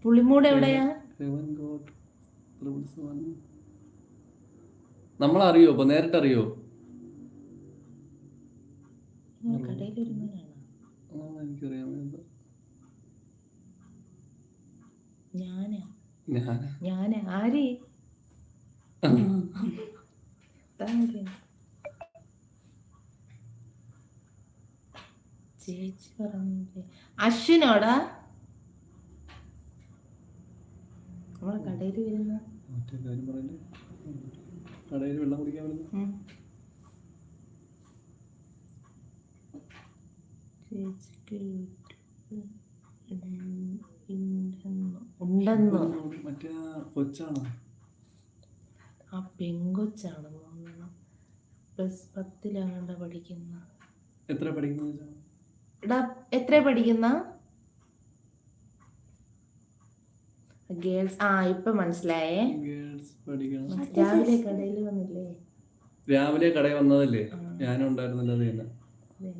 പുളിമൂട് എവിടെയാ? നമ്മളറിയോ? ഇപ്പൊ നേരിട്ട് അറിയോ? എനിക്കറിയാം. ഞാന് ആര്? ചേച്ചി പറഞ്ഞില്ലേ അശ്വിനോടാ നമ്മളെ കടയിൽ വരുന്ന കടയിൽ വെള്ളം കുടിക്കാൻ ഉണ്ടെന്നോ? മറ്റേ കൊച്ചാണോ? ആ പെങ്കൊച്ചാണ് +10 പഠിക്കുന്ന. എത്ര പഠിക്കുന്ന? എത്ര പഠിക്കുന്ന ഗേൾസ്? ഇപ്പൊ മനസ്സിലായേ. ഗേൾസ് പഠിക്കണം. രാവിലെ കടയിൽ വന്നില്ലേ? രാവിലെ കടയിൽ വന്നതല്ലേ? ഞാനും ഉണ്ടായിരുന്നില്ല. അത് തന്നെ.